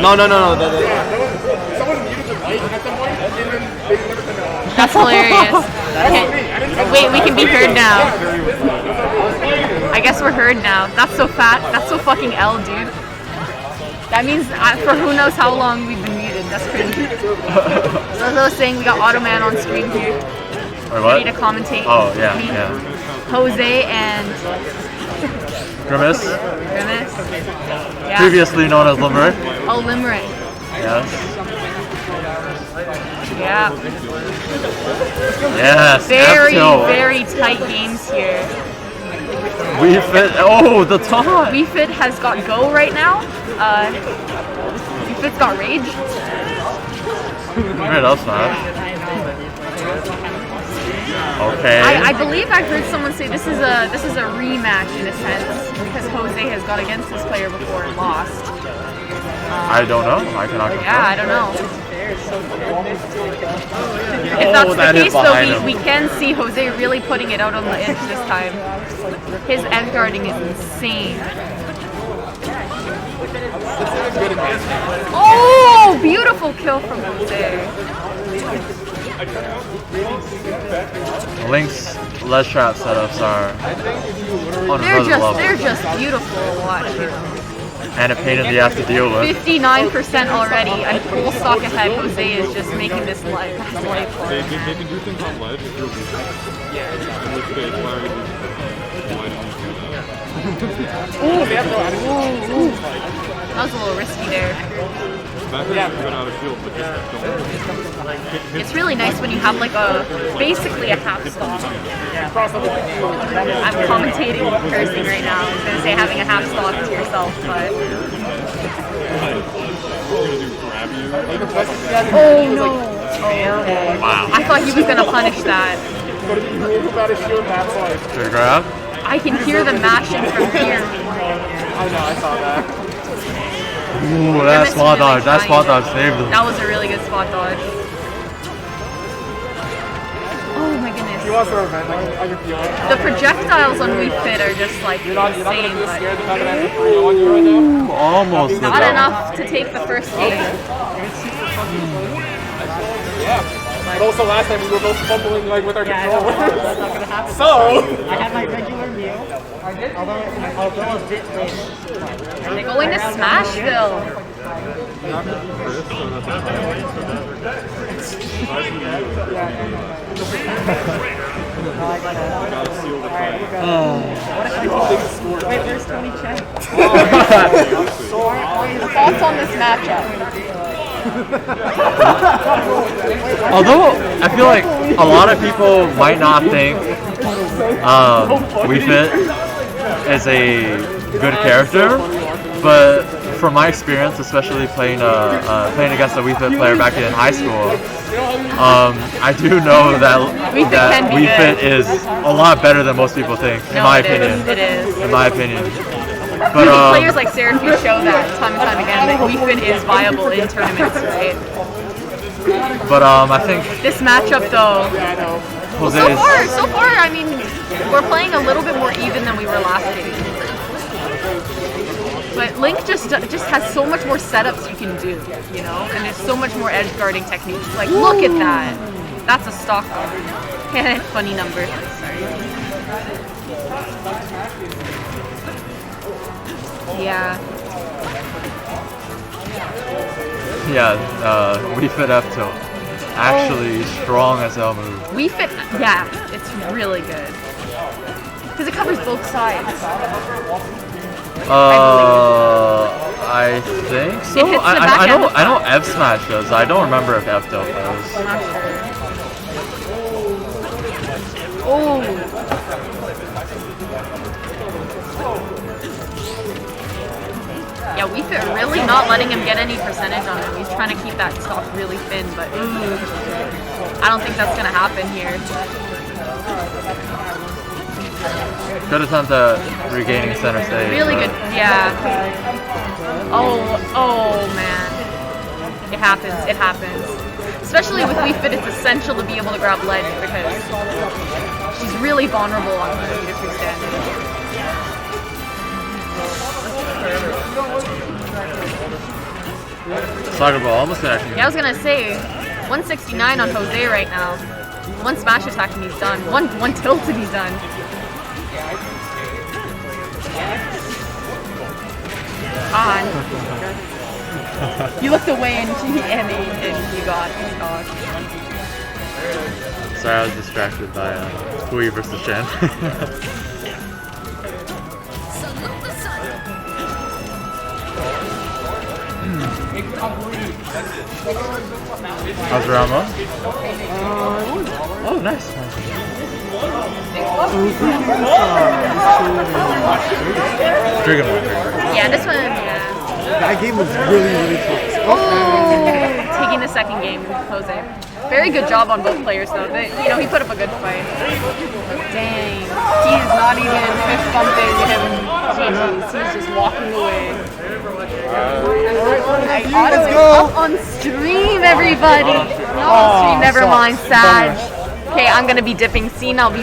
No. Someone muted the mic at some point, and then they never said no. That's hilarious. Wait, we can be heard now. I guess we're heard now. That's so fat. That's so fucking L, dude. That means for who knows how long we've been muted. That's crazy. So as I was saying, we got Automan on stream here. Ready to commentate. Oh, yeah, me, yeah. Jose and Grimace. Yeah. Previously known as Limerick. Oh, Limerick. Yes. Yeah. Yes. Very tight games here. We Fit. Oh, the taunt. We Fit has got Go right now. We Fit's got Rage. Great up smash. Okay. I believe I heard someone say this is a rematch in a sense because Jose has gone against this player before and lost. I don't know. I cannot confirm. Yeah, I don't know. If that's the case, though, we can see Jose really putting it out on the edge this time. His edge guarding is insane. Oh, beautiful kill from Jose. Link's ledge trap setups are on another level. They're just beautiful to watch. And a pain in the ass to deal with. 59% already, and full stock ahead. Jose is just making this life fun. They can do things on ledge if you're weak. Yeah. In which case, why did you do that? That was a little risky there. It's really nice when you have like basically a half stock. I'm commentating cursing right now. I was going to say having a half stock to yourself, but... Oh no! Wow. I thought he was going to punish that. Good grab. I can hear the mashing from here. I know, I saw that. Ooh, that spot dodge. That spot dodge saved him. That was a really good spot dodge. Oh my goodness. He wants to revenge, I can feel it. The projectiles on Wii Fit are just like You're not insane. gonna be scared the fact that I have 3 on you right now? Almost. Not enough to take the first game. Yeah. But also last time we were both fumbling like with our controllers. That's not gonna happen. So I had my regular meal. Although a bit late. They're going to Smashville. Wait, there's Tony Chen. Thoughts on this matchup? Although I feel like a lot of people might not think Wii Fit is a good character, but from my experience, especially playing against a Wii Fit player back in high school, I do know that Wii Fit is a lot better than most people think, in my opinion. It is. In my opinion. But players like Syracuse show that time and time again that Wii Fit is viable in tournaments, right? But I think this matchup though, so far, I mean, we're playing a little bit more even than we were last game. But Link just has so much more setups you can do, you know, and there's so much more edge guarding techniques. Like, look at that. That's a stock guard. Funny number. Sorry. Yeah. yeah, Wii Fit F tilt. Actually, strong as hell move. Wii Fit, yeah, it's really good. Because it covers both sides. I think so. I know F Smash does. I don't remember if F tilt does. I'm not sure. Oh. Yeah, Wii Fit really not letting him get any percentage on him. He's trying to keep that stock really thin, but I don't think that's gonna happen here. Good attempt at regaining center stage. Really good, yeah. Oh man. It happens. Especially with Wii Fit, it's essential to be able to grab ledge because she's really vulnerable on the leadership standing. Soccer ball, almost connecting. Yeah, I was gonna say 169 on Jose right now. One smash attack and he's done. One tilt and he's done. On. You looked away and you got. Oh gosh. Sorry, I was distracted by Hui versus Shen. How's Rama? Oh, nice. Dragon Ball. Yeah, this one. Yeah. That game was really close. Oh, taking the second game, Jose. Very good job on both players, though. He put up a good fight. Dang, he's not even fist bumping him. Jeez, he's just walking away. Auto is up on stream, everybody. Not on stream. Never mind, Sag. Okay, I'm gonna be dipping. Scene. I'll be.